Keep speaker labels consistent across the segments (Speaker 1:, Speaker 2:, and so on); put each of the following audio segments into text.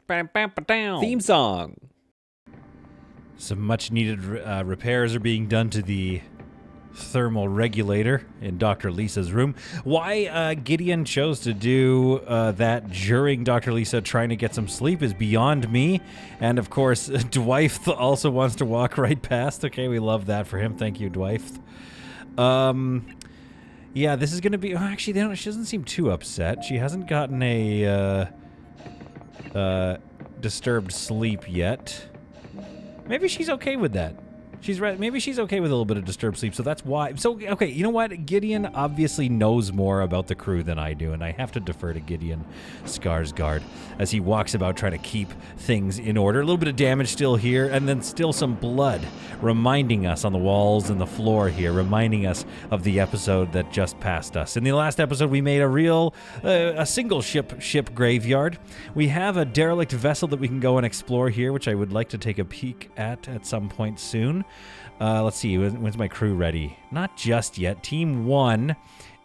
Speaker 1: Theme song.
Speaker 2: Some much-needed repairs are being done to the thermal regulator in Dr. Lisa's room. Why Gideon chose to do that during Dr. Lisa trying to get some sleep is beyond me. And, of course, Dwight also wants to walk right past. Okay, we love that for him. Thank you, Dwight. Yeah, this is going to be... Oh, actually, she doesn't seem too upset. She hasn't gotten a disturbed sleep yet. Maybe she's okay with that. She's right. Maybe she's okay with a little bit of disturbed sleep, so that's why. So, okay, you know what? Gideon obviously knows more about the crew than I do, and I have to defer to Gideon Skarsgård as he walks about trying to keep things in order. A little bit of damage still here, and then still some blood reminding us on the walls and the floor here, reminding us of the episode that just passed us. In the last episode, we made a single ship graveyard. We have a derelict vessel that we can go and explore here, which I would like to take a peek at some point soon. Let's see, when's my crew ready? Not just yet. Team 1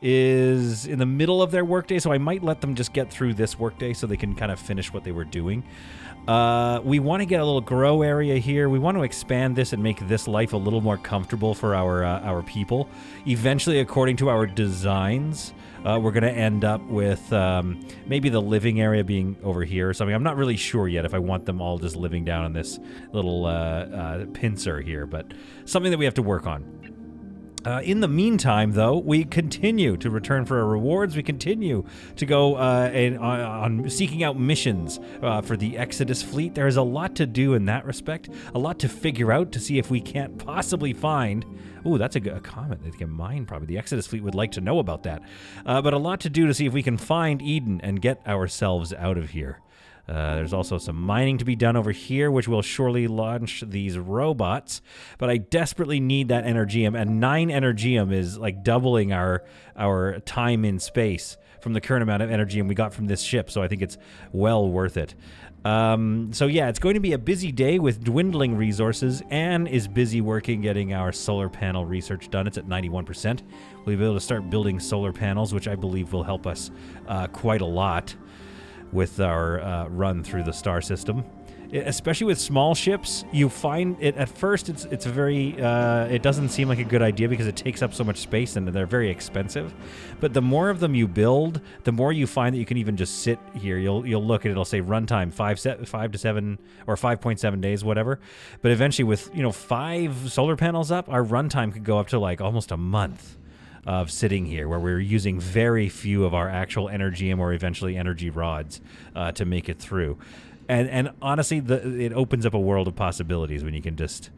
Speaker 2: is in the middle of their workday, so I might let them just get through this workday so they can kind of finish what they were doing. We want to get a little grow area here. We want to expand this and make this life a little more comfortable for our people. Eventually, according to our designs, we're going to end up with maybe the living area being over here or something. I'm not really sure yet if I want them all just living down in this little pincer here, but something that we have to work on. In the meantime, though, we continue to return for our rewards. We continue to go on seeking out missions for the Exodus fleet. There is a lot to do in that respect, a lot to figure out to see if we can't possibly find... Ooh, that's a comment they can mine, probably. The Exodus fleet would like to know about that. But a lot to do to see if we can find Eden and get ourselves out of here. There's also some mining to be done over here, which will surely launch these robots. But I desperately need that Energium, and 9 Energium is like doubling our time in space from the current amount of Energium we got from this ship, so I think it's well worth it. So yeah, it's going to be a busy day with dwindling resources. Anne is busy working getting our solar panel research done. It's at 91%. We'll be able to start building solar panels, which I believe will help us quite a lot with our run through the star system. Especially with small ships, you find it at first it's very it doesn't seem like a good idea because it takes up so much space and they're very expensive. But the more of them you build, the more you find that you can even just sit here. You'll look and it'll say runtime 5 to 7 or 5.7 days, whatever. But eventually, with 5 solar panels up, our runtime could go up to like almost a month of sitting here, where we're using very few of our actual Energium or eventually energy rods to make it through. And honestly, it opens up a world of possibilities when you can just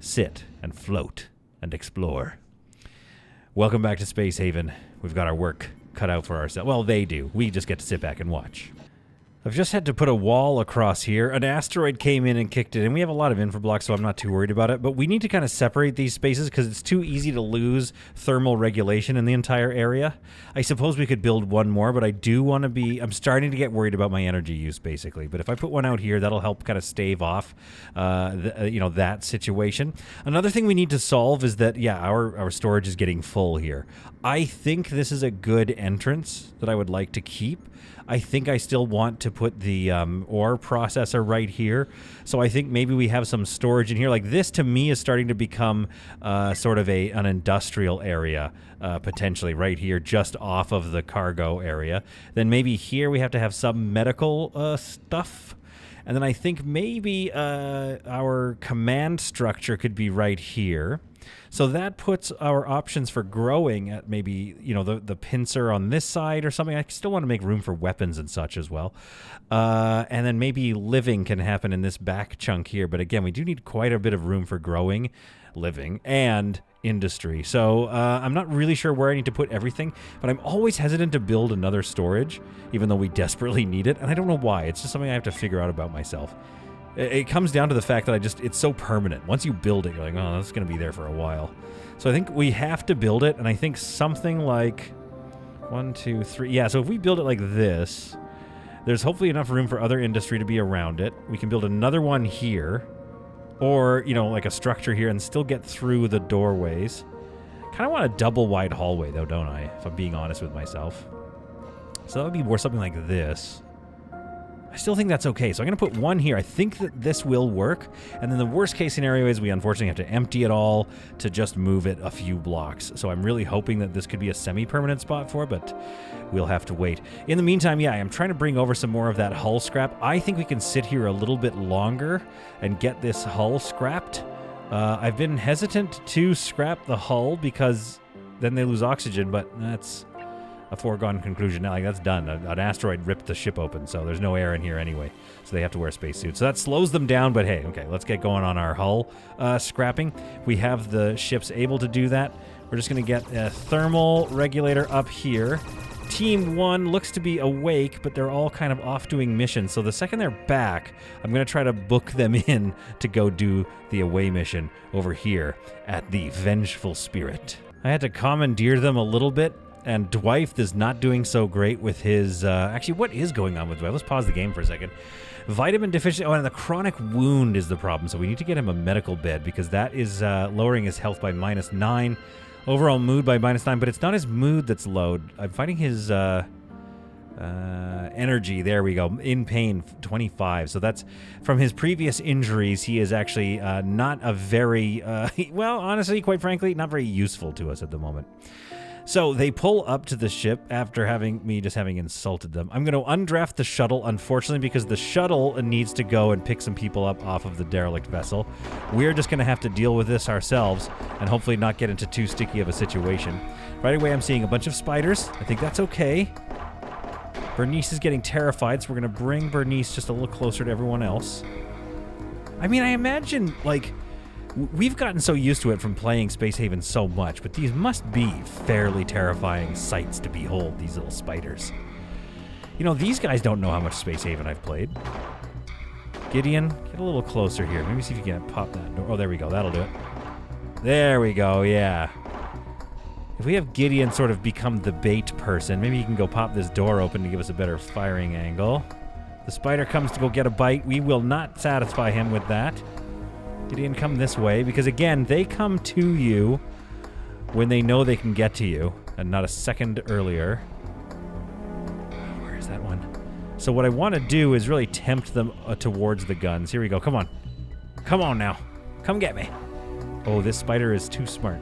Speaker 2: sit and float and explore. Welcome back to Space Haven. We've got our work cut out for ourselves. Well, they do. We just get to sit back and watch. I've just had to put a wall across here. An asteroid came in and kicked it, and we have a lot of infra blocks, so I'm not too worried about it. But we need to kind of separate these spaces because it's too easy to lose thermal regulation in the entire area. I suppose we could build one more, but I do want to be... I'm starting to get worried about my energy use, basically. But if I put one out here, that'll help kind of stave off, that situation. Another thing we need to solve is that, yeah, our storage is getting full here. I think this is a good entrance that I would like to keep. I think I still want to put the ore processor right here. So I think maybe we have some storage in here. Like this, to me, is starting to become sort of an industrial area, potentially, right here, just off of the cargo area. Then maybe here we have to have some medical stuff. And then I think maybe our command structure could be right here. So that puts our options for growing at maybe, the pincer on this side or something. I still want to make room for weapons and such as well. And then maybe living can happen in this back chunk here. But again, we do need quite a bit of room for growing, living, and industry. So I'm not really sure where I need to put everything, but I'm always hesitant to build another storage, even though we desperately need it. And I don't know why. It's just something I have to figure out about myself. It comes down to the fact that it's so permanent. Once you build it, you're like, oh, that's going to be there for a while. So I think we have to build it, and I think something like 1, 2, 3. Yeah, so if we build it like this, there's hopefully enough room for other industry to be around it. We can build another one here, or, like a structure here and still get through the doorways. Kind of want a double wide hallway, though, don't I? If I'm being honest with myself. So that would be more something like this. I still think that's okay. So I'm going to put one here. I think that this will work. And then the worst case scenario is we unfortunately have to empty it all to just move it a few blocks. So I'm really hoping that this could be a semi-permanent spot for it, but we'll have to wait. In the meantime, yeah, I'm trying to bring over some more of that hull scrap. I think we can sit here a little bit longer and get this hull scrapped. I've been hesitant to scrap the hull because then they lose oxygen, but that's a foregone conclusion. Now, like, that's done. An asteroid ripped the ship open, so there's no air in here anyway. So they have to wear spacesuits. So that slows them down, but hey, okay, let's get going on our hull scrapping. We have the ships able to do that. We're just going to get a thermal regulator up here. Team 1 looks to be awake, but they're all kind of off doing missions. So the second they're back, I'm going to try to book them in to go do the away mission over here at the Vengeful Spirit. I had to commandeer them a little bit. And Dwight is not doing so great with his... actually, what is going on with Dwight? Let's pause the game for a second. Vitamin deficiency... Oh, and the chronic wound is the problem. So we need to get him a medical bed because that is lowering his health by -9. Overall mood by -9. But it's not his mood that's low. I'm finding his energy. There we go. In pain, 25. So that's from his previous injuries. He is actually not a very... well, honestly, quite frankly, not very useful to us at the moment. So they pull up to the ship after having insulted them. I'm going to undraft the shuttle, unfortunately, because the shuttle needs to go and pick some people up off of the derelict vessel. We're just going to have to deal with this ourselves and hopefully not get into too sticky of a situation. Right away, I'm seeing a bunch of spiders. I think that's okay. Bernice is getting terrified, so we're going to bring Bernice just a little closer to everyone else. I mean, I imagine, like... We've gotten so used to it from playing Space Haven so much, but these must be fairly terrifying sights to behold, these little spiders. You know, these guys don't know how much Space Haven I've played. Gideon, get a little closer here. Maybe see if you can pop that door. Oh, there we go. That'll do it. There we go, yeah. If we have Gideon sort of become the bait person, maybe he can go pop this door open to give us a better firing angle. The spider comes to go get a bite. We will not satisfy him with that. Gideon, come this way, because again, they come to you when they know they can get to you, and not a second earlier. Where is that one? So what I want to do is really tempt them towards the guns. Here we go. Come on. Come on now. Come get me. Oh, this spider is too smart.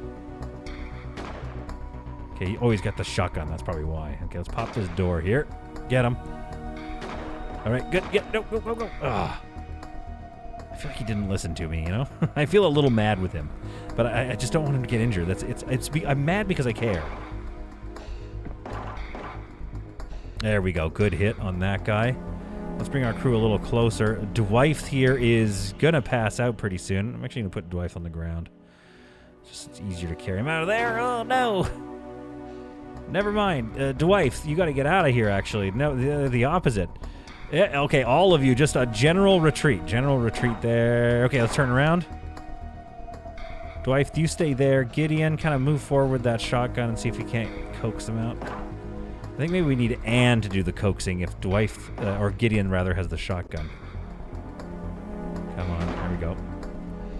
Speaker 2: Okay, oh, he's got the shotgun. That's probably why. Okay, let's pop this door here. Get him. All right, good. Get, no, go, go, go. Ugh. I feel like he didn't listen to me, you know? I feel a little mad with him. But I just don't want him to get injured. I'm mad because I care. There we go. Good hit on that guy. Let's bring our crew a little closer. Dwight here is going to pass out pretty soon. I'm actually going to put Dwight on the ground. It's easier to carry him out of there. Oh, no. Never mind. Dwight, you got to get out of here, actually. No, the opposite. Yeah, okay, all of you, just a general retreat. General retreat there. Okay, let's turn around. Dwight, you stay there. Gideon, kind of move forward with that shotgun and see if you can't coax them out. I think maybe we need Anne to do the coaxing if Dwight, or Gideon rather, has the shotgun. Come on, there we go.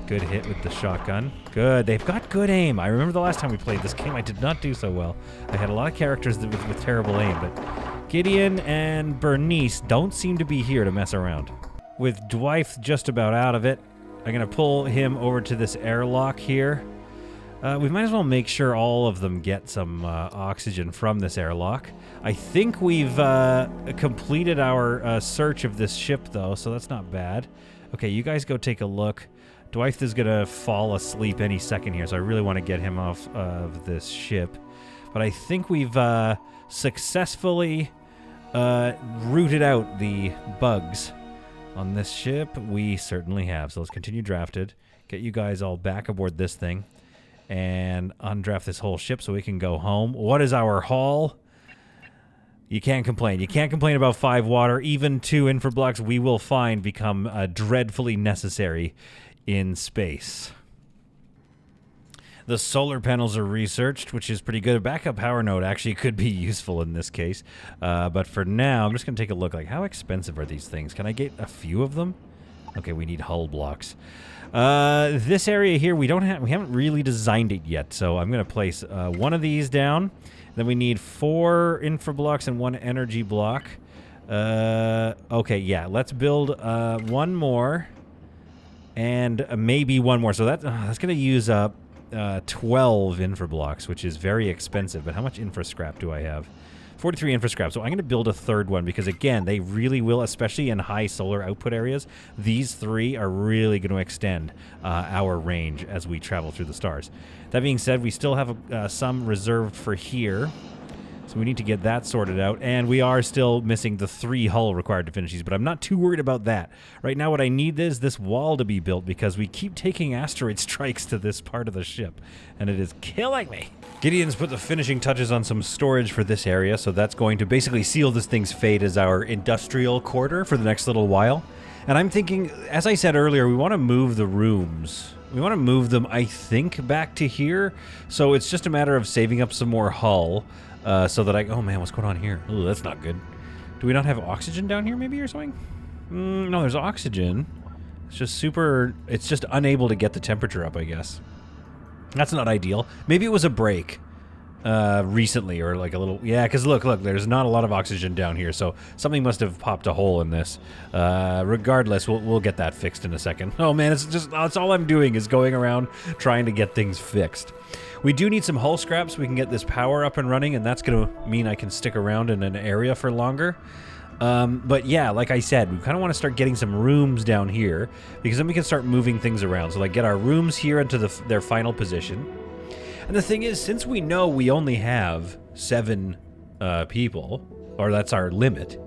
Speaker 2: Good hit with the shotgun. Good, they've got good aim. I remember the last time we played this game, I did not do so well. I had a lot of characters with terrible aim, but... Gideon and Bernice don't seem to be here to mess around. With Dwight just about out of it, I'm going to pull him over to this airlock here. We might as well make sure all of them get some oxygen from this airlock. I think we've completed our search of this ship, though, so that's not bad. Okay, you guys go take a look. Dwight is going to fall asleep any second here, so I really want to get him off of this ship. But I think we've successfully rooted out the bugs on this ship. We certainly have. So let's continue drafted. Get you guys all back aboard this thing and undraft this whole ship so we can go home. What is our haul? You can't complain. You can't complain about 5 water. Even 2 infrablocks we will find become dreadfully necessary in space. The solar panels are researched, which is pretty good. A backup power node actually could be useful in this case. But for now, I'm just going to take a look. Like, how expensive are these things? Can I get a few of them? Okay, we need hull blocks. This area here, we haven't really designed it yet. So I'm going to place one of these down. Then we need 4 infra blocks and 1 energy block. Okay, yeah, let's build one more and maybe one more. So that's going to use up 12 infra blocks, which is very expensive. But how much infra scrap do I have? 43 infra scrap. So I'm going to build a third one because, again, they really will, especially in high solar output areas. These three are really going to extend our range as we travel through the stars. That being said, we still have some reserved for here. So we need to get that sorted out, and we are still missing the 3 hull required to finish these, but I'm not too worried about that. Right now what I need is this wall to be built because we keep taking asteroid strikes to this part of the ship, and it is killing me. Gideon's put the finishing touches on some storage for this area, so that's going to basically seal this thing's fate as our industrial quarter for the next little while. And I'm thinking, as I said earlier, we want to move the rooms. We want to move them, I think, back to here, so it's just a matter of saving up some more hull. So that oh man, what's going on here? Ooh, that's not good. Do we not have oxygen down here maybe or something? No, there's oxygen. It's just unable to get the temperature up, I guess. That's not ideal. Maybe it was a break recently or like a little, yeah, because look, there's not a lot of oxygen down here, so something must have popped a hole in this. Regardless, we'll get that fixed in a second. Oh man, that's all I'm doing is going around trying to get things fixed. We do need some hull scraps so we can get this power up and running, and that's going to mean I can stick around in an area for longer. But yeah, like I said, we kind of want to start getting some rooms down here, because then we can start moving things around. So like get our rooms here into their final position. And the thing is, since we know we only have 7 people, or that's our limit,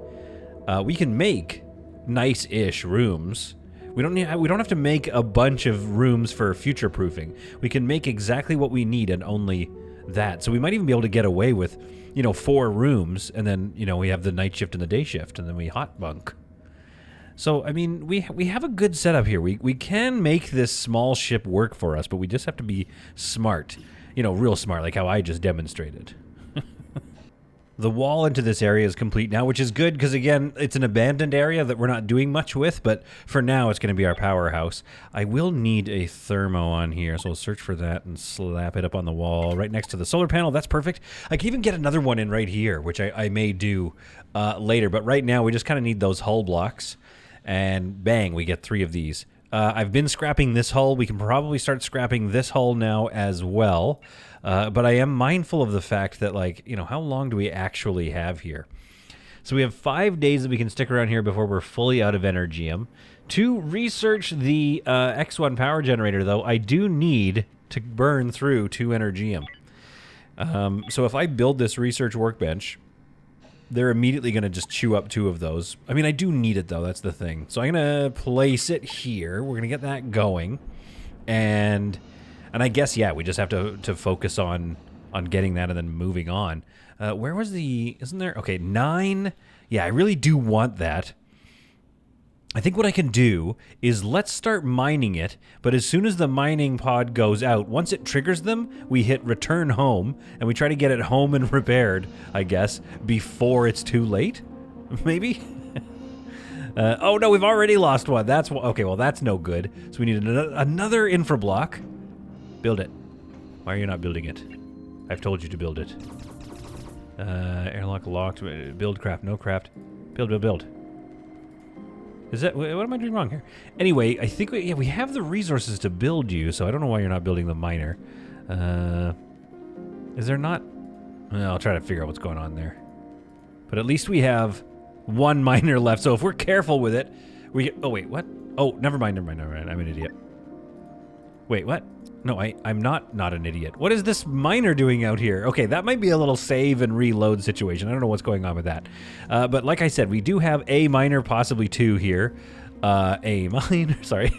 Speaker 2: we can make nice-ish rooms. We don't have to make a bunch of rooms for future-proofing. We can make exactly what we need and only that. So we might even be able to get away with, 4 rooms, and then, we have the night shift and the day shift, and then we hot bunk. So, I mean, we have a good setup here. We can make this small ship work for us, but we just have to be smart. Real smart, like how I just demonstrated. The wall into this area is complete now, which is good because, again, it's an abandoned area that we're not doing much with, but for now it's going to be our powerhouse. I will need a thermo on here, so we'll search for that and slap it up on the wall right next to the solar panel. That's perfect. I can even get another one in right here, which I may do later, but right now we just kind of need those hull blocks, and bang, we get 3 of these. I've been scrapping this hull. We can probably start scrapping this hull now as well. But I am mindful of the fact that, how long do we actually have here? So we have 5 days that we can stick around here before we're fully out of energium. To research the X1 power generator, though, I do need to burn through 2 energium. So if I build this research workbench, they're immediately going to just chew up 2 of those. I mean, I do need it, though. That's the thing. So I'm going to place it here. We're going to get that going. And I guess, yeah, we just have to focus on getting that and then moving on. Where was isn't there? Okay, 9. Yeah, I really do want that. I think what I can do is let's start mining it, but as soon as the mining pod goes out, once it triggers them, we hit return home, and we try to get it home and repaired, I guess, before it's too late? Maybe? Oh no, we've already lost one. Okay, well that's no good. So we need another infra block. Build it. Why are you not building it? I've told you to build it. Airlock locked. Build craft. No craft. Build. Is that... What am I doing wrong here? Anyway, I think we have the resources to build you, so I don't know why you're not building the miner. Is there not... Well, I'll try to figure out what's going on there. But at least we have 1 miner left, so if we're careful with it, we get... Oh, wait, what? Oh, never mind. I'm an idiot. Wait, what? No, I'm not an idiot. What is this miner doing out here? Okay, that might be a little save and reload situation. I don't know what's going on with that. But like I said, we do have a miner, possibly 2 here. A miner, sorry.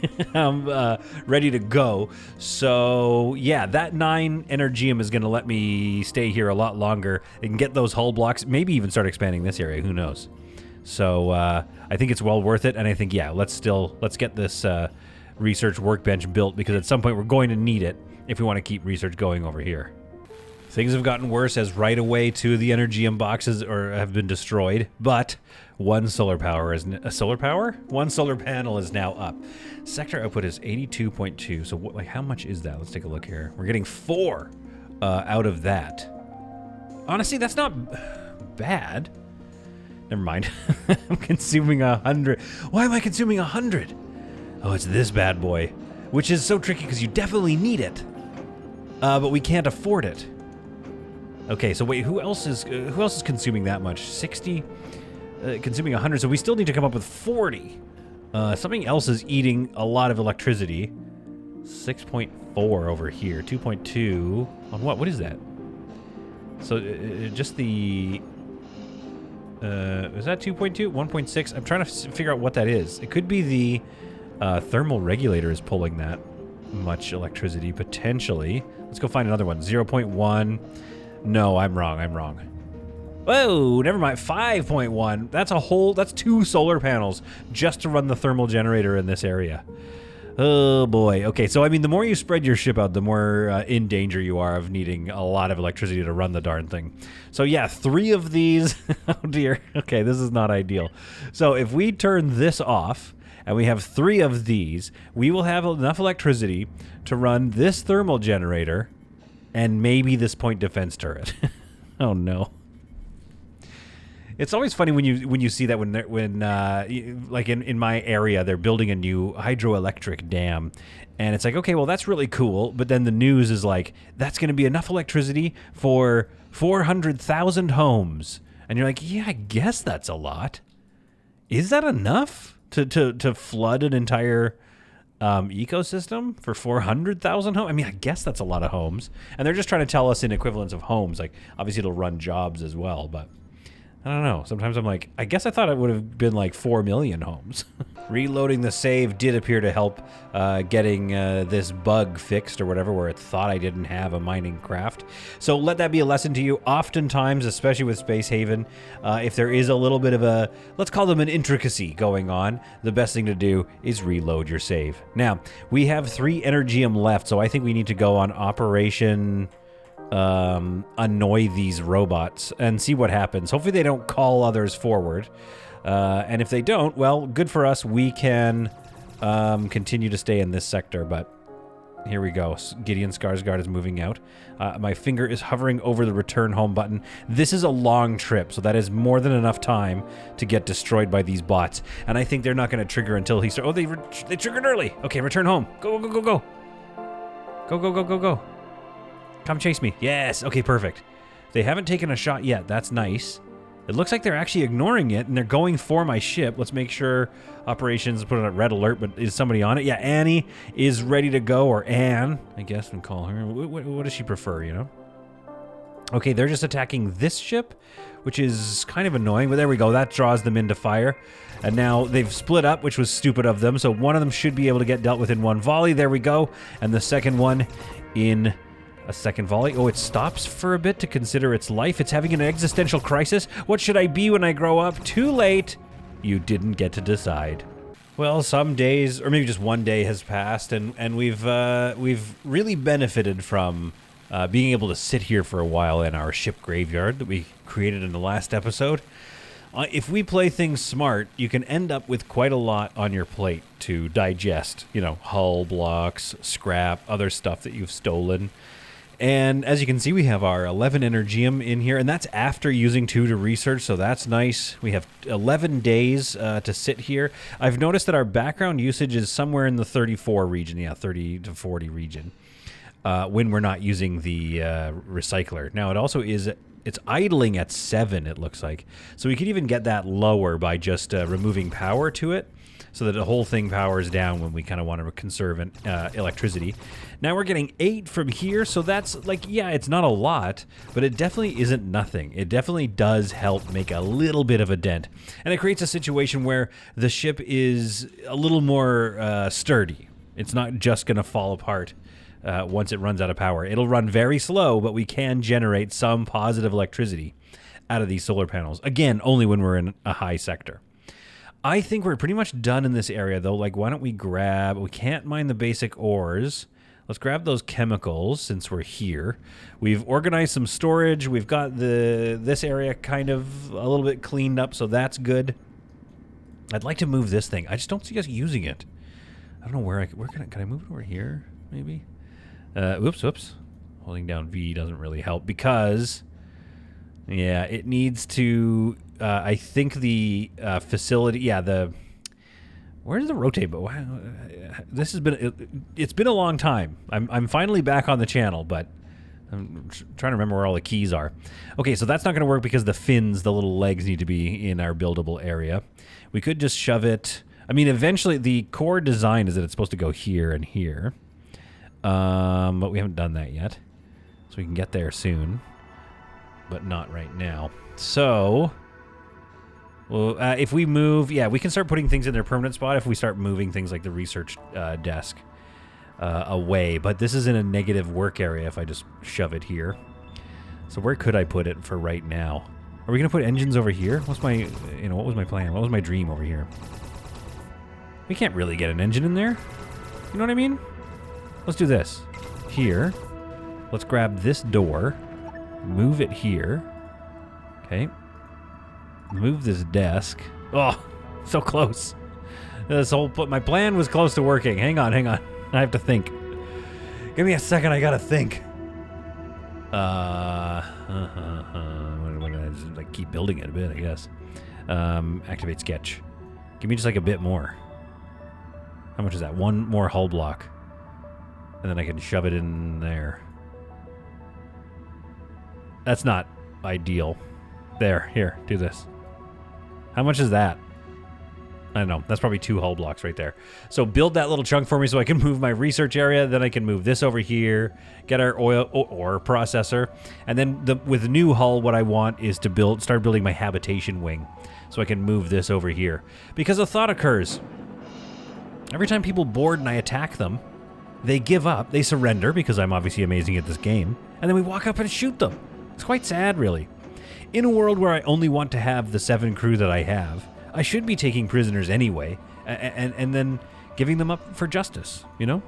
Speaker 2: Ready to go. So, yeah, that 9 energium is going to let me stay here a lot longer and get those hull blocks. Maybe even start expanding this area. Who knows? So, I think it's well worth it. And I think, yeah, let's get this... research workbench built, because at some point we're going to need it if we want to keep research going over here. Things have gotten worse as right away 2 of the energium boxes have been destroyed, but 1 solar panel is now up. Sector output is 82.2. So how much is that? Let's take a look here. We're getting 4 out of that. Honestly, that's not bad. Never mind. I'm consuming 100. Why am I consuming 100? Oh, it's this bad boy. Which is so tricky because you definitely need it. But we can't afford it. Okay, so wait, who else is consuming that much? 60? Consuming 100, so we still need to come up with 40. Something else is eating a lot of electricity. 6.4 over here. 2.2. On what? What is that? So, just the... is that 2.2? 1.6? I'm trying to figure out what that is. It could be the thermal regulator is pulling that much electricity, potentially. Let's go find another one. 0.1. No, I'm wrong. Whoa, never mind. 5.1. That's 2 solar panels just to run the thermal generator in this area. Oh boy. Okay, so I mean, the more you spread your ship out, the more in danger you are of needing a lot of electricity to run the darn thing. So yeah, 3 of these. Oh dear. Okay, this is not ideal. So if we turn this off and we have 3 of these, we will have enough electricity to run this thermal generator and maybe this point defense turret. Oh no. It's always funny when you see that when like in my area they're building a new hydroelectric dam, and it's like, okay, well that's really cool, but then the news is like, that's going to be enough electricity for 400,000 homes, and you're like, yeah, I guess that's a lot. Is that enough to flood an entire ecosystem for 400,000 homes? I mean, I guess that's a lot of homes, and they're just trying to tell us in equivalence of homes. Like, obviously it'll run jobs as well, but I don't know. Sometimes I'm like, I guess I thought it would have been like 4 million homes. Reloading the save did appear to help getting this bug fixed or whatever, where it thought I didn't have a mining craft. So let that be a lesson to you. Oftentimes, especially with Space Haven, if there is a little bit of a, let's call them an intricacy going on, the best thing to do is reload your save. Now, we have 3 Energium left, so I think we need to go on Operation... annoy these robots and see what happens. Hopefully they don't call others forward. And if they don't, well, good for us. We can continue to stay in this sector, but here we go. Gideon Skarsgård is moving out. My finger is hovering over the return home button. This is a long trip, so that is more than enough time to get destroyed by these bots. And I think they're not going to trigger until he starts. Oh, they triggered early. Okay, return home. Go, go, go, go, go. Go, go, go, go, go. Come chase me. Yes. Okay, perfect. They haven't taken a shot yet. That's nice. It looks like they're actually ignoring it, and they're going for my ship. Let's make sure operations put on a red alert, but is somebody on it? Yeah, Annie is ready to go, or Anne, I guess, and call her. What does she prefer, you know? Okay, they're just attacking this ship, which is kind of annoying, but there we go. That draws them into fire. And now they've split up, which was stupid of them, so one of them should be able to get dealt with in one volley. There we go. And the second one in... a second volley. Oh, it stops for a bit to consider its life. It's having an existential crisis. What should I be when I grow up? Too late. You didn't get to decide. Well, some days, or maybe just one day has passed, and we've really benefited from being able to sit here for a while in our ship graveyard that we created in the last episode. If we play things smart, you can end up with quite a lot on your plate to digest. You know, hull blocks, scrap, other stuff that you've stolen. And as you can see, we have our 11 Energium in here, and that's after using 2 to research, so that's nice. We have 11 days to sit here. I've noticed that our background usage is somewhere in the 34 region, yeah, 30 to 40 region, when we're not using the recycler. Now, it also is, it's idling at 7, it looks like. So we could even get that lower by just removing power to it, so that the whole thing powers down when we kind of want to conserve electricity. Now we're getting 8 from here, so that's like, yeah, it's not a lot, but it definitely isn't nothing. It definitely does help make a little bit of a dent. And it creates a situation where the ship is a little more sturdy. It's not just going to fall apart once it runs out of power. It'll run very slow, but we can generate some positive electricity out of these solar panels. Again, only when we're in a high sector. I think we're pretty much done in this area, though. Like, why don't we grab... We can't mine the basic ores. Let's grab those chemicals since we're here. We've organized some storage. We've got this area kind of a little bit cleaned up, so that's good. I'd like to move this thing. I just don't see us using it. I don't know where can I move it over here, maybe? Oops. Holding down V doesn't really help because Yeah, it needs to. I think the facility. Yeah, where's the rotate? But this has been. It's been a long time. I'm finally back on the channel, but I'm trying to remember where all the keys are. Okay, so that's not going to work because the fins, the little legs, need to be in our buildable area. We could just shove it. I mean, eventually, the core design is that it's supposed to go here and here, but we haven't done that yet, so we can get there soon. But not right now. So, well, if we move, yeah, we can start putting things in their permanent spot if we start moving things like the research desk away. But this is in a negative work area if I just shove it here. So where could I put it for right now? Are we going to put engines over here? What's my, what was my plan? What was my dream over here? We can't really get an engine in there. You know what I mean? Let's do this. Here. Let's grab this door. Move it here. Okay. Move this desk. Oh, so close. My plan was close to working. Hang on. I have to think. Give me a second. I gotta think. Like keep building it a bit, I guess. Activate sketch. Give me just like a bit more. How much is that? One more hull block, and then I can shove it in there. That's not ideal. There, here, do this. How much is that? I don't know. That's probably 2 hull blocks right there. So build that little chunk for me so I can move my research area. Then I can move this over here, get our ore processor. And then with the new hull, what I want is to start building my habitation wing so I can move this over here. Because a thought occurs. Every time people board and I attack them, they give up, they surrender because I'm obviously amazing at this game, and then we walk up and shoot them. It's quite sad, really. In a world where I only want to have the 7 crew that I have, I should be taking prisoners anyway, and then giving them up for justice, you know?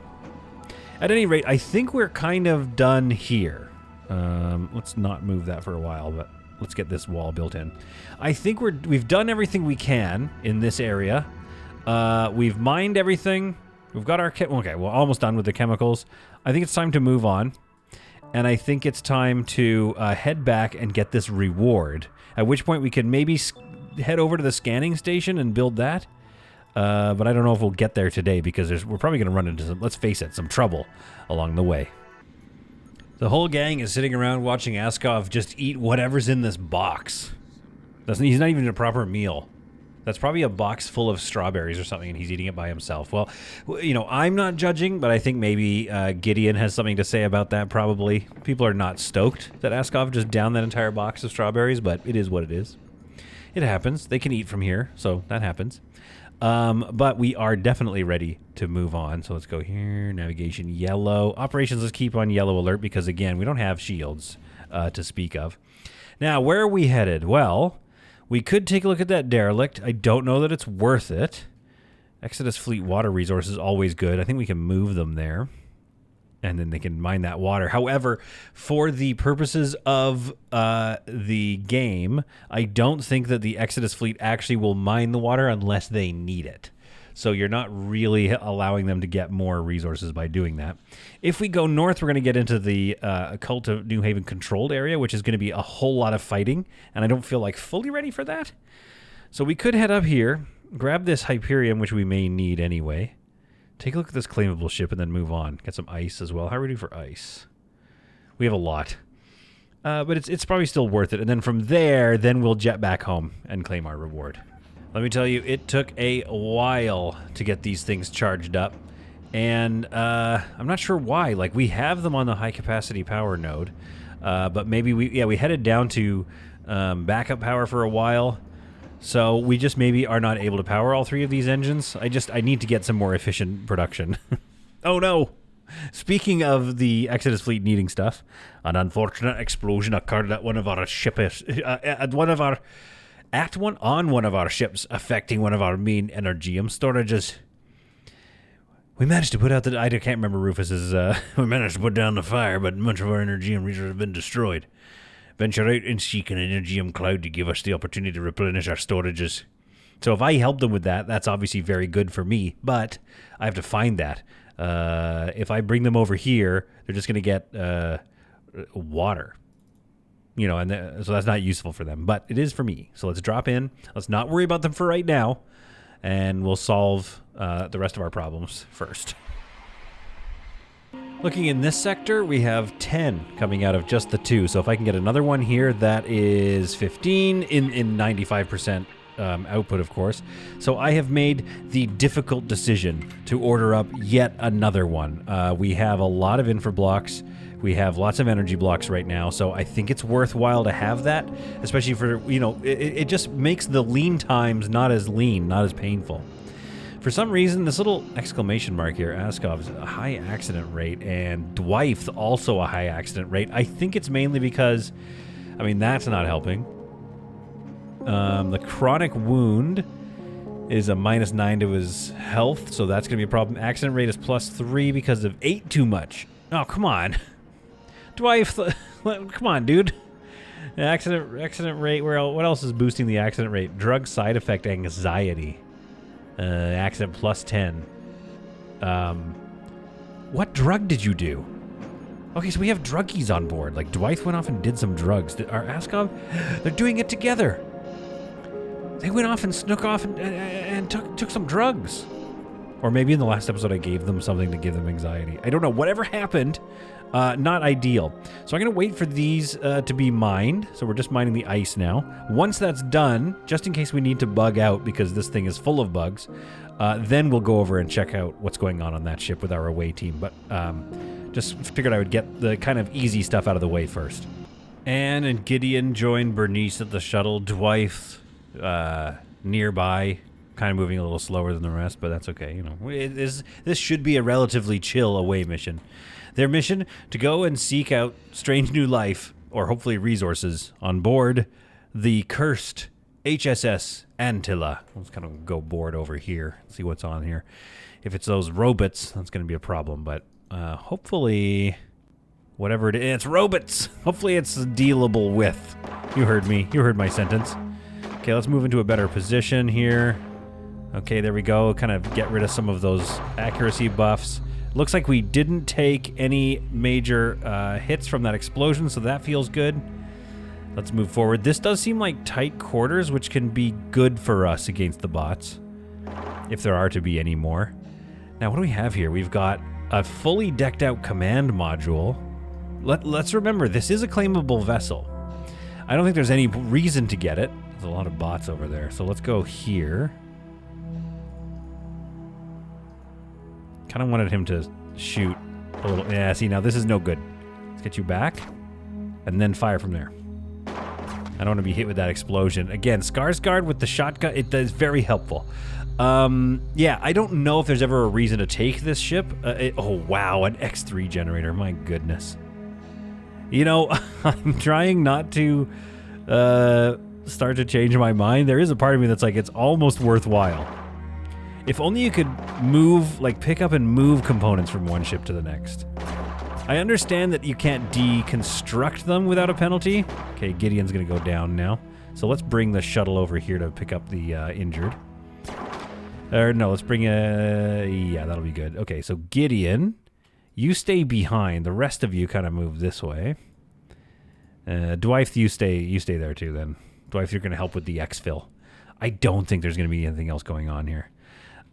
Speaker 2: At any rate, I think we're kind of done here. Let's not move that for a while, but let's get this wall built in. I think we've done everything we can in this area. We've mined everything. We've got our okay, we're almost done with the chemicals. I think it's time to move on. And I think it's time to head back and get this reward. At which point we can maybe head over to the scanning station and build that. But I don't know if we'll get there today because we're probably going to run into some, let's face it, some trouble along the way. The whole gang is sitting around watching Askov just eat whatever's in this box. He's not even a proper meal. That's probably a box full of strawberries or something, and he's eating it by himself. Well, I'm not judging, but I think maybe Gideon has something to say about that, probably. People are not stoked that Askov just downed that entire box of strawberries, but it is what it is. It happens. They can eat from here, so that happens. But we are definitely ready to move on. So let's go here. Navigation, yellow. Operations, let's keep on yellow alert because, again, we don't have shields to speak of. Now, where are we headed? Well, we could take a look at that derelict. I don't know that it's worth it. Exodus Fleet water resources always good. I think we can move them there. And then they can mine that water. However, for the purposes of the game, I don't think that the Exodus Fleet actually will mine the water unless they need it. So you're not really allowing them to get more resources by doing that. If we go north, we're going to get into the Cult of New Haven controlled area, which is going to be a whole lot of fighting. And I don't feel like fully ready for that. So we could head up here, grab this Hyperion, which we may need anyway. Take a look at this claimable ship and then move on. Get some ice as well. How are we doing for ice? We have a lot. But it's probably still worth it. And then from there, then we'll jet back home and claim our reward. Let me tell you, it took a while to get these things charged up. And I'm not sure why. Like, we have them on the high-capacity power node. But maybe we headed down to backup power for a while. So we just maybe are not able to power all 3 of these engines. I need to get some more efficient production. Oh no! Speaking of the Exodus fleet needing stuff, an unfortunate explosion occurred at one of our ships, on one of our ships, affecting one of our main energium storages. We managed to put out I can't remember Rufus's. We managed to put down the fire, but much of our energium resources have been destroyed. Venture out and seek an energium cloud to give us the opportunity to replenish our storages. So if I help them with that, that's obviously very good for me, but I have to find that. If I bring them over here, they're just going to get water. you know, so that's not useful for them, but it is for me. So let's drop in. Let's not worry about them for right now, and we'll solve the rest of our problems first. Looking in this sector, we have 10 coming out of just the 2. So if I can get another one here, that is 15 in 95% output, of course. So I have made the difficult decision to order up yet another one. We have a lot of infra blocks. We have lots of energy blocks right now, so I think it's worthwhile to have that, especially for, you know, it just makes the lean times not as lean, not as painful. For some reason, this little exclamation mark here, Askov's a high accident rate, and Dwight also a high accident rate. I think it's mainly because, I mean, that's not helping. The chronic wound is a -9 to his health, so that's going to be a problem. Accident rate is +3 because of ate too much. Oh, come on. Dwight, come on, dude. Accident rate, what else is boosting the accident rate? Drug side effect anxiety. Accident +10. What drug did you do? Okay, so we have druggies on board. Like, Dwight went off and did some drugs. Are Askov? They're doing it together. They went off and snook off and took some drugs. Or maybe in the last episode I gave them something to give them anxiety. I don't know. Whatever happened, not ideal. So I'm going to wait for these to be mined. So we're just mining the ice now. Once that's done, just in case we need to bug out because this thing is full of bugs, then we'll go over and check out what's going on that ship with our away team. But just figured I would get the kind of easy stuff out of the way first. Anne and Gideon join Bernice at the shuttle. Dwight nearby, kind of moving a little slower than the rest, but that's okay. You know, this should be a relatively chill away mission. Their mission, to go and seek out strange new life, or hopefully resources, on board the cursed HSS Antilla. Let's kind of go board over here, see what's on here. If it's those robots, that's going to be a problem, but hopefully, whatever it is, it's robots. Hopefully it's dealable with. You heard me. You heard my sentence. Okay, let's move into a better position here. Okay, there we go. Kind of get rid of some of those accuracy buffs. Looks like we didn't take any major hits from that explosion, so that feels good. Let's move forward. This does seem like tight quarters, which can be good for us against the bots, if there are to be any more. Now, what do we have here? We've got a fully decked out command module. Let's remember, this is a claimable vessel. I don't think there's any reason to get it. There's a lot of bots over there, so let's go here. Kind of wanted him to shoot a little. Yeah, see, now this is no good. Let's get you back, and then fire from there. I don't want to be hit with that explosion. Again, Skarsgård with the shotgun, it is very helpful. Yeah, I don't know if there's ever a reason to take this ship. Oh, wow, an X3 generator. My goodness. You know, I'm trying not to start to change my mind. There is a part of me that's like, it's almost worthwhile. If only you could move, like pick up and move components from one ship to the next. I understand that you can't deconstruct them without a penalty. Okay, Gideon's gonna go down now. So let's bring the shuttle over here to pick up the injured. Or no, let's bring yeah, that'll be good. Okay, so Gideon, you stay behind. The rest of you kind of move this way. Dwight, you stay there too then. Dwight, you're gonna help with the exfil. I don't think there's gonna be anything else going on here.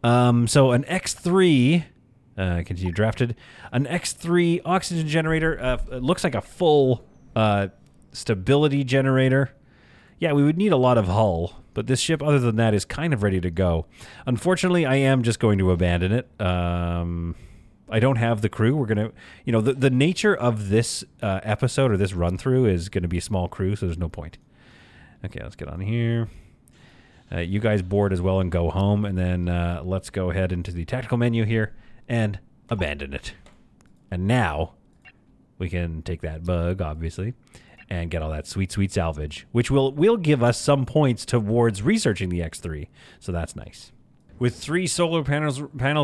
Speaker 2: So an X3, continue drafted. An X3 oxygen generator, looks like a full stability generator. Yeah, we would need a lot of hull, but this ship, other than that, is kind of ready to go. Unfortunately, I am just going to abandon it. I don't have the crew. We're going to, you know, the nature of this episode or this run-through is going to be a small crew, so there's no point. Okay, let's get on here. You guys board as well and go home, and then let's go ahead into the tactical menu here and abandon it. And now we can take that bug, obviously, and get all that sweet, sweet salvage, which will give us some points towards researching the X3, so that's nice. With 3 solar panels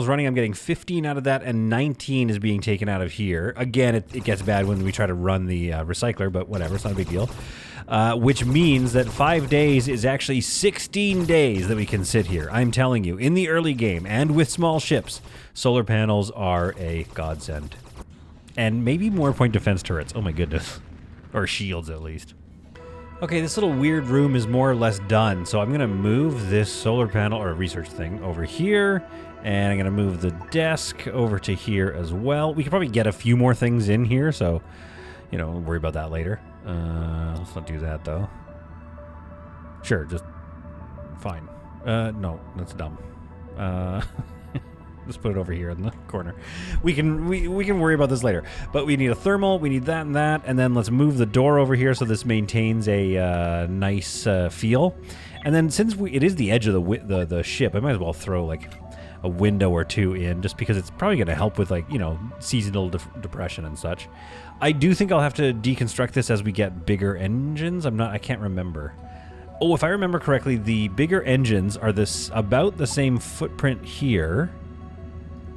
Speaker 2: running, I'm getting 15 out of that, and 19 is being taken out of here. Again, it gets bad when we try to run the recycler, but whatever, it's not a big deal. Which means that 5 days is actually 16 days that we can sit here. I'm telling you, in the early game, and with small ships, solar panels are a godsend. And maybe more point defense turrets. Oh my goodness. Or shields, at least. Okay, this little weird room is more or less done, so I'm going to move this solar panel or research thing over here, and I'm going to move the desk over to here as well. We could probably get a few more things in here, so, you know, we'll worry about that later. Let's not do that, though. Sure, just fine. No, that's dumb. Let's put it over here in the corner. We can worry about this later. But we need a thermal, we need that, and then let's move the door over here so this maintains a nice feel. And then since it is the edge of the ship, I might as well throw like a window or two in, just because it's probably going to help with, like, you know, seasonal depression and such. I do think I'll have to deconstruct this as we get bigger engines. I can't remember. Oh, if I remember correctly, the bigger engines are about the same footprint here.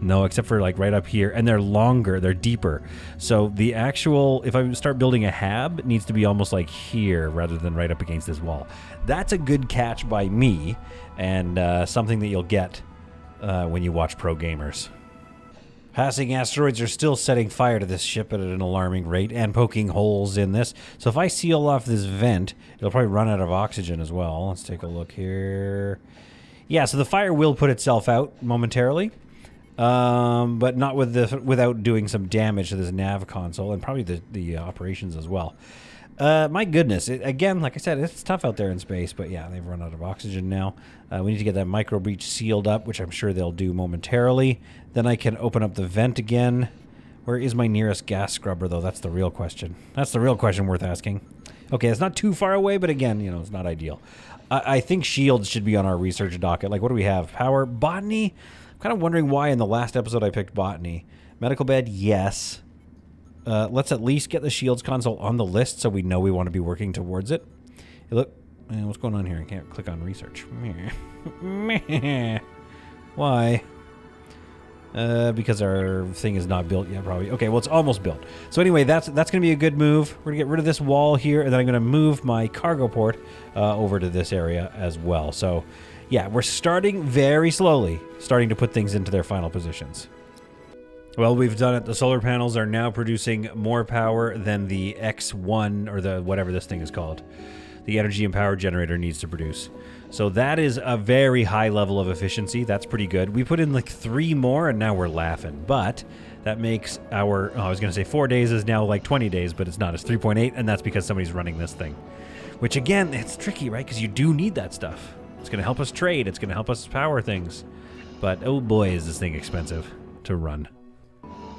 Speaker 2: No, except for like right up here, and they're longer, they're deeper. So the actual, if I start building a hab, it needs to be almost like here rather than right up against this wall. That's a good catch by me, and something that you'll get when you watch pro gamers. Passing asteroids are still setting fire to this ship at an alarming rate and poking holes in this. So if I seal off this vent, it'll probably run out of oxygen as well. Let's take a look here. Yeah, so the fire will put itself out momentarily. But not without doing some damage to this nav console and probably the operations as well. My goodness. Again, like I said, it's tough out there in space, but yeah, they've run out of oxygen now. We need to get that micro breach sealed up, which I'm sure they'll do momentarily. Then I can open up the vent again. Where is my nearest gas scrubber, though? That's the real question. That's the real question worth asking. Okay, it's not too far away, but again, you know, it's not ideal. I think shields should be on our research docket. Like, what do we have? Power? Botany? Kind of wondering why in the last episode I picked botany. Medical bed, yes. Let's at least get the shields console on the list so we know we want to be working towards it. Hey, look, what's going on here? I can't click on research. Why? Because our thing is not built yet, probably. Okay, well, it's almost built. So anyway, that's going to be a good move. We're going to get rid of this wall here, and then I'm going to move my cargo port over to this area as well. So yeah, we're starting very slowly, starting to put things into their final positions. Well, we've done it. The solar panels are now producing more power than the X1, or the whatever this thing is called. The energy and power generator needs to produce. So that is a very high level of efficiency. That's pretty good. We put in like 3 more, and now we're laughing. But that makes our, I was going to say 4 days is now like 20 days, but it's not. It's 3.8, and that's because somebody's running this thing. Which, again, it's tricky, right? Because you do need that stuff. It's going to help us trade. It's going to help us power things. But, oh boy, is this thing expensive to run.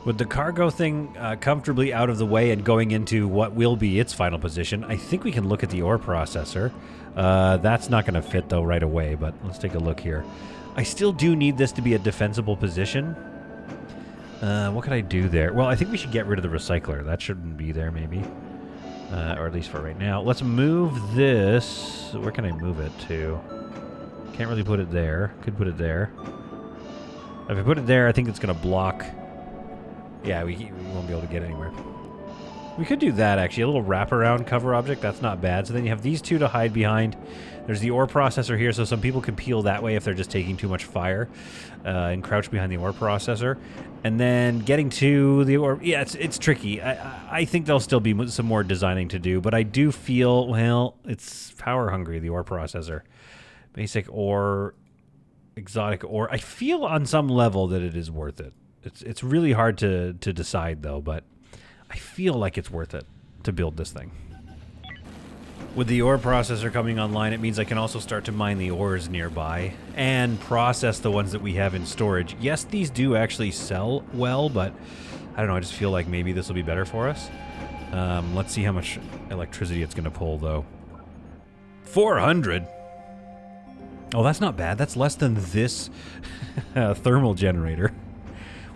Speaker 2: With the cargo thing comfortably out of the way and going into what will be its final position, I think we can look at the ore processor. That's not going to fit, though, right away, but let's take a look here. I still do need this to be a defensible position. What can I do there? Well, I think we should get rid of the recycler. That shouldn't be there, maybe. Or at least for right now. Let's move this. Where can I move it to? Can't really put it there. Could put it there. If I put it there, I think it's going to block. Yeah, we won't be able to get anywhere. We could do that, actually. A little wraparound cover object. That's not bad. So then you have these two to hide behind. There's the ore processor here, so some people can peel that way if they're just taking too much fire and crouch behind the ore processor. And then getting to the ore... Yeah, it's tricky. I think there'll still be some more designing to do, but I do feel, well, it's power hungry, the ore processor. Basic ore, exotic ore. I feel on some level that it is worth it. It's really hard to decide, though, but I feel like it's worth it to build this thing. With the ore processor coming online, it means I can also start to mine the ores nearby and process the ones that we have in storage. Yes, these do actually sell well, but I don't know, I just feel like maybe this will be better for us. Let's see how much electricity it's going to pull, though. 400? Oh, that's not bad. That's less than this thermal generator.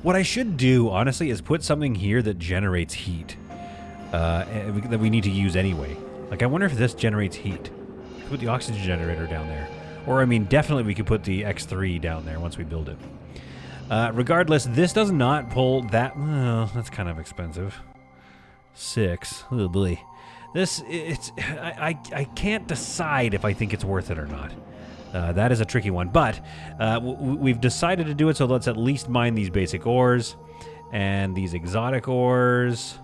Speaker 2: What I should do, honestly, is put something here that generates heat that we need to use anyway. Like, I wonder if this generates heat. Put the oxygen generator down there. Or, I mean, definitely we could put the X3 down there once we build it. Regardless, this does not pull that... Well, that's kind of expensive. 6. Oh, boy. This, I can't decide if I think it's worth it or not. That is a tricky one, but we've decided to do it, so let's at least mine these basic ores and these exotic ores.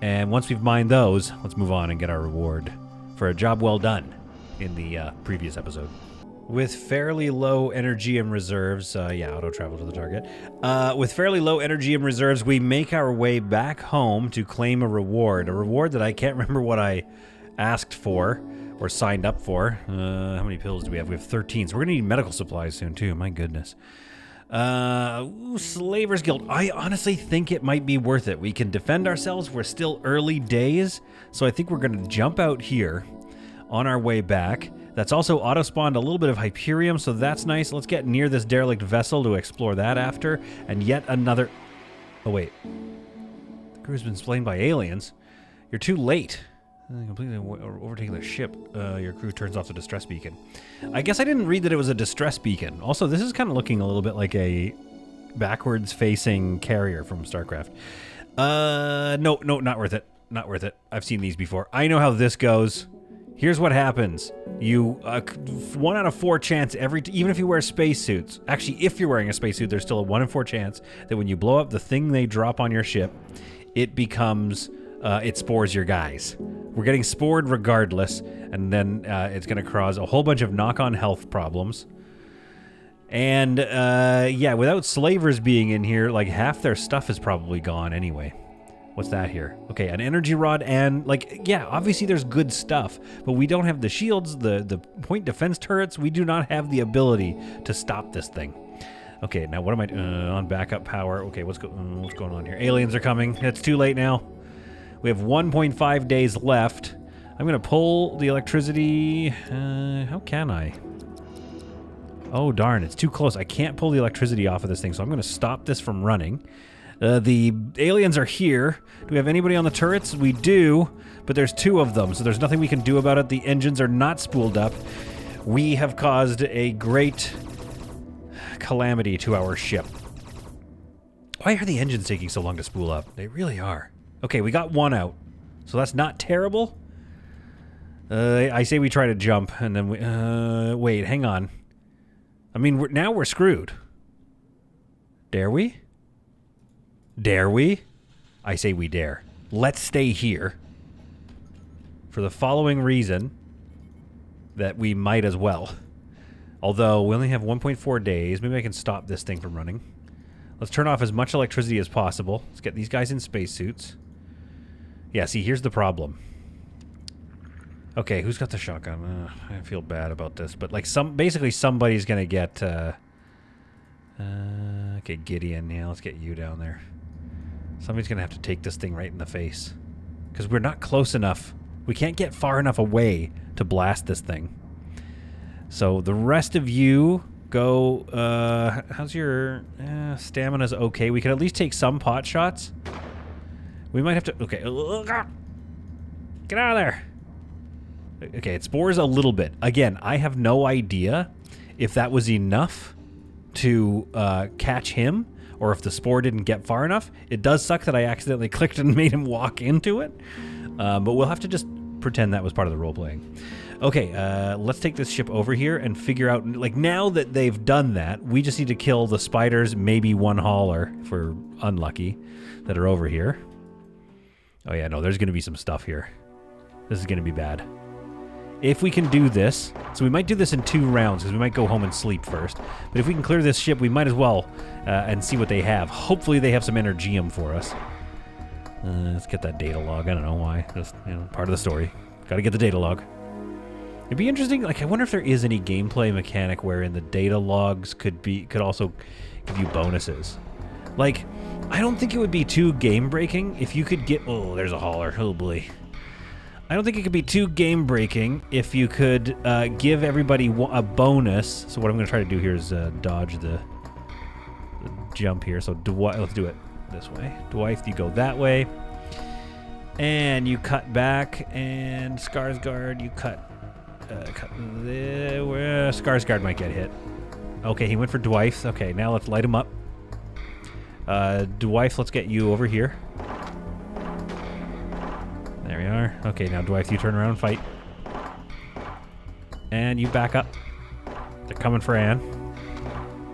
Speaker 2: And once we've mined those, let's move on and get our reward for a job well done in the previous episode. With fairly low energeum reserves, auto travel to the target. With fairly low energeum reserves, we make our way back home to claim a reward that I can't remember what I asked for or signed up for. How many pills do we have? We have 13, so we're gonna need medical supplies soon too. My goodness. Slavers Guild. I honestly think it might be worth it. We can defend ourselves. We're still early days, so I think we're gonna jump out here on our way back. That's also auto-spawned a little bit of Hyperium, so that's nice. Let's get near this derelict vessel to explore that after. And yet another... Oh, wait. The crew's been slain by aliens. You're too late. Completely overtaking the ship. Your crew turns off the distress beacon. I guess I didn't read that it was a distress beacon. Also, this is kind of looking a little bit like a backwards-facing carrier from StarCraft. No, not worth it. Not worth it. I've seen these before. I know how this goes. Here's what happens. You, 1 out of 4 chance even if you wear spacesuits. Actually, if you're wearing a spacesuit, there's still a 1 in 4 chance that when you blow up the thing they drop on your ship, it becomes, it spores your guys. We're getting spored regardless, and then it's going to cause a whole bunch of knock-on health problems. And, without slavers being in here, like, half their stuff is probably gone anyway. What's that here? Okay, an energy rod and, obviously there's good stuff, but we don't have the shields, the point defense turrets. We do not have the ability to stop this thing. Okay, now what am I on backup power? Okay, what's going on here? Aliens are coming. It's too late now. We have 1.5 days left. I'm going to pull the electricity. How can I? Oh, darn, it's too close. I can't pull the electricity off of this thing, so I'm going to stop this from running. The aliens are here. Do we have anybody on the turrets? We do, but there's 2 of them, so there's nothing we can do about it. The engines are not spooled up. We have caused a great calamity to our ship. Why are the engines taking so long to spool up? They really are. Okay, we got 1 out, so that's not terrible. I say we try to jump, and then we... wait, hang on. I mean, now we're screwed. Dare we? Dare we? I say we dare. Let's stay here. For the following reason, that we might as well. Although, we only have 1.4 days. Maybe I can stop this thing from running. Let's turn off as much electricity as possible. Let's get these guys in spacesuits. Yeah, see, here's the problem. Okay, who's got the shotgun? I feel bad about this, but basically somebody's gonna get, okay, Gideon, yeah, let's get you down there. Somebody's gonna have to take this thing right in the face. Because we're not close enough. We can't get far enough away to blast this thing. So the rest of you go, how's your, stamina's okay. We can at least take some pot shots. We might have to, okay, get out of there. Okay, it spores a little bit. Again, I have no idea if that was enough to catch him, or if the spore didn't get far enough. It does suck that I accidentally clicked and made him walk into it, but we'll have to just pretend that was part of the role-playing. Okay, let's take this ship over here and figure out, now that they've done that, we just need to kill the spiders, maybe 1 hauler, if we're unlucky, that are over here. Oh yeah, no, there's going to be some stuff here. This is going to be bad. If we can do this, so we might do this in 2 rounds, because we might go home and sleep first. But if we can clear this ship, we might as well, and see what they have. Hopefully they have some energeum for us. Let's get that data log. I don't know why. Just, part of the story. Gotta get the data log. It'd be interesting, I wonder if there is any gameplay mechanic wherein the data logs could also give you bonuses. I don't think it would be too game-breaking if you could get... Oh, there's a hauler. Oh, boy. I don't think it could be too game-breaking if you could give everybody a bonus. So what I'm going to try to do here is dodge the jump here. So let's do it this way. Dwight, you go that way. And you cut back. And Skarsgård, you cut there. Skarsgård might get hit. Okay, he went for Dwight. Okay, now let's light him up. Dwight, let's get you over here. There we are. Okay, now Dwight, you turn around and fight. And you back up. They're coming for Anne.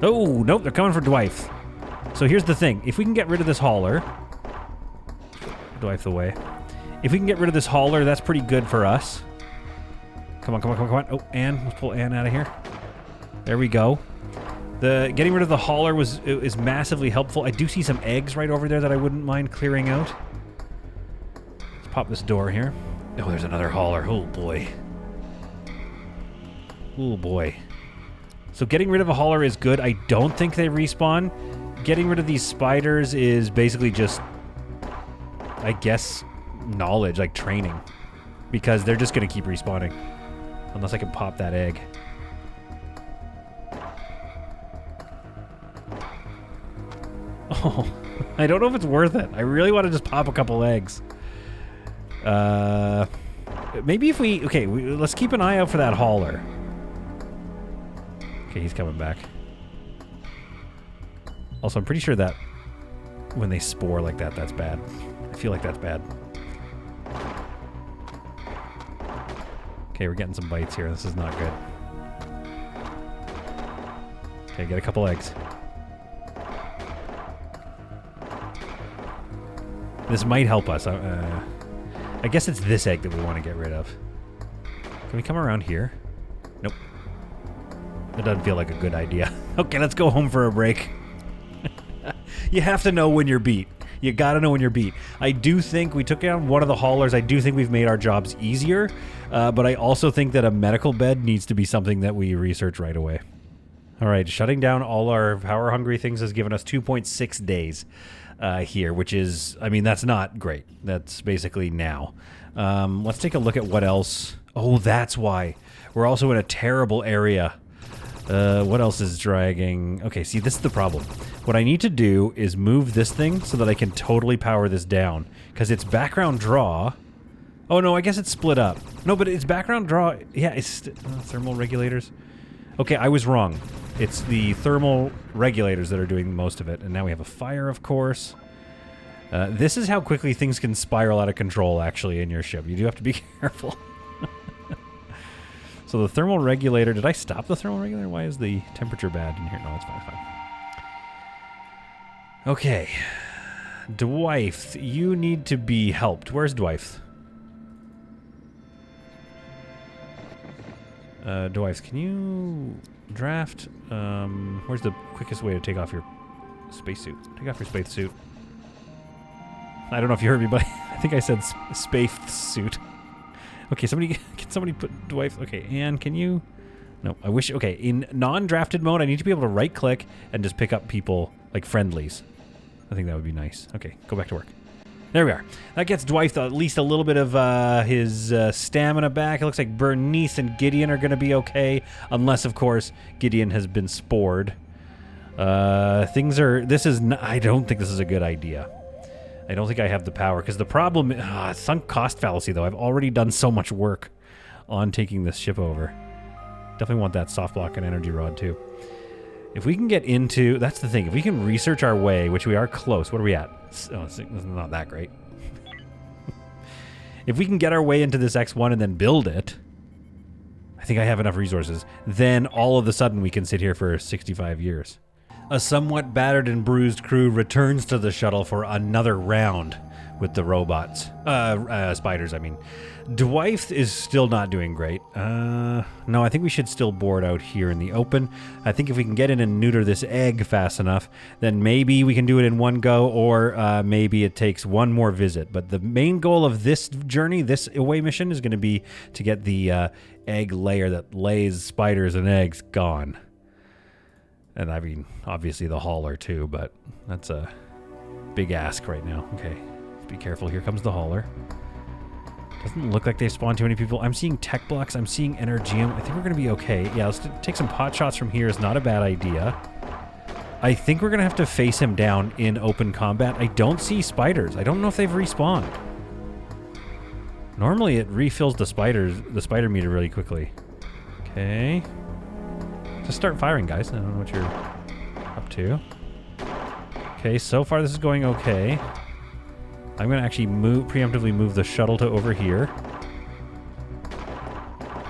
Speaker 2: Oh, nope, they're coming for Dwight. So here's the thing. If we can get rid of this hauler... Dwight away. If we can get rid of this hauler, that's pretty good for us. Come on, come on, come on, come on. Oh, Anne. Let's pull Anne out of here. There we go. The getting rid of the hauler is massively helpful. I do see some eggs right over there that I wouldn't mind clearing out. Let's pop this door here. Oh, there's another hauler. Oh, boy. Oh, boy. So getting rid of a hauler is good. I don't think they respawn. Getting rid of these spiders is basically just, I guess, knowledge, like training. Because they're just going to keep respawning. Unless I can pop that egg. Oh, I don't know if it's worth it. I really want to just pop a couple eggs. Maybe if we... Okay, let's keep an eye out for that hauler. Okay, he's coming back. Also, I'm pretty sure that when they spore like that, that's bad. I feel like that's bad. Okay, we're getting some bites here. This is not good. Okay, get a couple eggs. This might help us. I guess it's this egg that we want to get rid of. Can we come around here? Nope. That doesn't feel like a good idea. Okay, let's go home for a break. You have to know when you're beat. You gotta know when you're beat. I do think we took down one of the haulers. I do think we've made our jobs easier. But I also think that a medical bed needs to be something that we research right away. All right, shutting down all our power-hungry things has given us 2.6 days. Here, which is, I mean, that's not great. That's basically now. Let's take a look at what else. Oh, that's why. We're also in a terrible area. What else is dragging? Okay, see, this is the problem. What I need to do is move this thing so that I can totally power this down. Because it's background draw. Oh, no, I guess it's split up. No, but it's background draw. Yeah, it's thermal regulators. Okay, I was wrong. It's the thermal regulators that are doing most of it. And now we have a fire, of course. This is how quickly things can spiral out of control, actually, in your ship. You do have to be careful. So the thermal regulator... Did I stop the thermal regulator? Why is the temperature bad in here? No, it's fine, fine. Okay. Dwight, you need to be helped. Where's Dwight? Dwight, can you... draft? Where's the quickest way to take off your spacesuit? Take off your spacesuit. I don't know if you heard me, but I think I said spacesuit. Okay, can somebody put Dwight? Okay, Anne, can you? No, I wish. Okay, in non-drafted mode, I need to be able to right-click and just pick up people like friendlies. I think that would be nice. Okay, go back to work. There we are. That gets Dwight at least a little bit of his stamina back. It looks like Bernice and Gideon are going to be okay. Unless, of course, Gideon has been spored. I don't think this is a good idea. I don't think I have the power. Because the problem... sunk cost fallacy, though. I've already done so much work on taking this ship over. Definitely want that soft block and energy rod, too. If we can get into... That's the thing. If we can research our way, which we are close. What are we at? Oh, it's not that great. If we can get our way into this X1 and then build it, I think I have enough resources. Then all of a sudden we can sit here for 65 years. A somewhat battered and bruised crew returns to the shuttle for another round with the robots. Spiders, I mean. Dwight is still not doing great. No, I think we should still board out here in the open. I think if we can get in and neuter this egg fast enough, then maybe we can do it in one go, or maybe it takes one more visit. But the main goal of this journey, this away mission, is going to be to get the egg layer that lays spiders and eggs gone. And I mean, obviously the hauler too, but that's a big ask right now. Okay, be careful. Here comes the hauler. Doesn't look like they spawned too many people. I'm seeing tech blocks. I'm seeing Energium. I think we're going to be okay. Yeah, let's take some pot shots from here. Is not a bad idea. I think we're going to have to face him down in open combat. I don't see spiders. I don't know if they've respawned. Normally it refills the spider meter really quickly. Okay. Just start firing, guys. I don't know what you're up to. Okay, so far this is going okay. I'm going to actually preemptively move the shuttle to over here.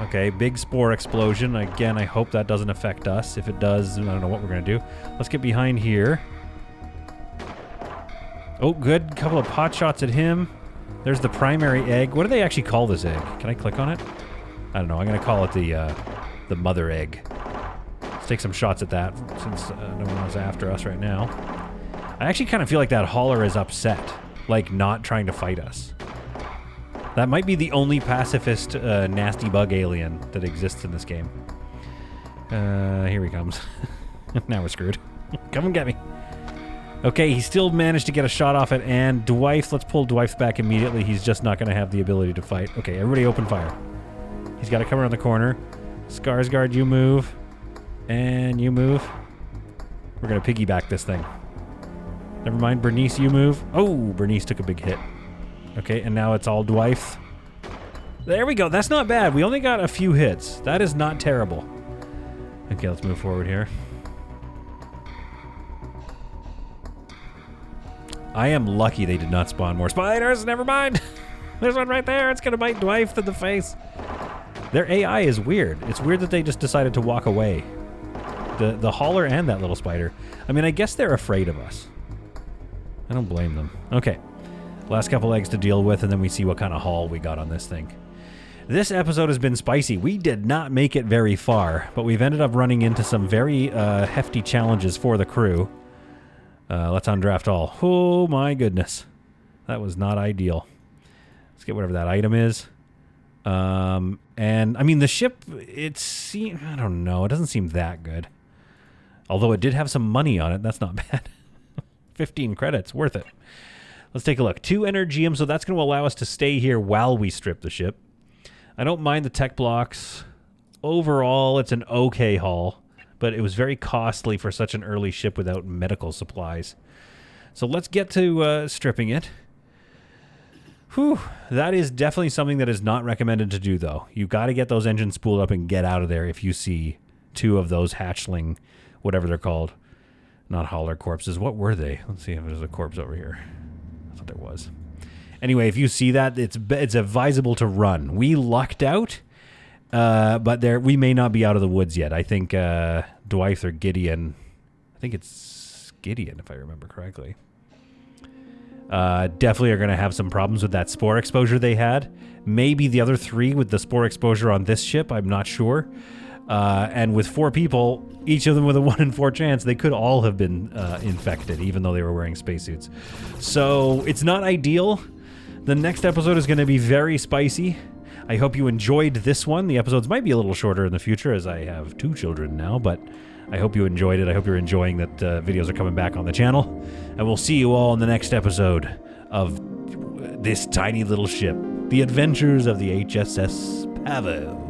Speaker 2: Okay, big spore explosion. Again, I hope that doesn't affect us. If it does, I don't know what we're going to do. Let's get behind here. Oh, good. Couple of pot shots at him. There's the primary egg. What do they actually call this egg? Can I click on it? I don't know. I'm going to call it the mother egg. Let's take some shots at that since no one is after us right now. I actually kind of feel like that hauler is upset, like not trying to fight us. That might be the only pacifist nasty bug alien that exists in this game. Here he comes. Now we're screwed. Come and get me. Okay, he still managed to get a shot off it, and Dwight, let's pull Dwight back immediately. He's just not going to have the ability to fight. Okay, everybody open fire. He's got to come around the corner. Skarsgård, you move. And you move. We're going to piggyback this thing. Never mind, Bernice, you move. Oh, Bernice took a big hit. Okay, and now it's all Dwight. There we go. That's not bad. We only got a few hits. That is not terrible. Okay, let's move forward here. I am lucky they did not spawn more spiders. Never mind. There's one right there. It's going to bite Dwight in the face. Their AI is weird. It's weird that they just decided to walk away. The hauler and that little spider. I mean, I guess they're afraid of us. I don't blame them. Okay. Last couple eggs to deal with, and then we see what kind of haul we got on this thing. This episode has been spicy. We did not make it very far, but we've ended up running into some very hefty challenges for the crew. Let's undraft all. Oh my goodness. That was not ideal. Let's get whatever that item is. And I mean the ship, I don't know, it doesn't seem that good. Although it did have some money on it, that's not bad. 15 credits, worth it. Let's take a look. 2 Energium, so that's going to allow us to stay here while we strip the ship. I don't mind the tech blocks. Overall, it's an okay haul. But it was very costly for such an early ship without medical supplies. So let's get to stripping it. Whew, that is definitely something that is not recommended to do, though. You've got to get those engines spooled up and get out of there if you see 2 of those hatchling, whatever they're called. Not hauler corpses. What were they? Let's see if there's a corpse over here. I thought there was. Anyway, if you see that, it's advisable to run. We lucked out. But we may not be out of the woods yet. I think Dwight or Gideon, I think it's Gideon if I remember correctly, definitely are going to have some problems with that spore exposure they had. Maybe the other 3 with the spore exposure on this ship, I'm not sure. And with 4 people, each of them with a 1 in 4 chance, they could all have been infected, even though they were wearing spacesuits. So it's not ideal. The next episode is going to be very spicy. I hope you enjoyed this one. The episodes might be a little shorter in the future as I have 2 children now, but I hope you enjoyed it. I hope you're enjoying that videos are coming back on the channel. And we'll see you all in the next episode of this tiny little ship, The Adventures of the HSS Pavo.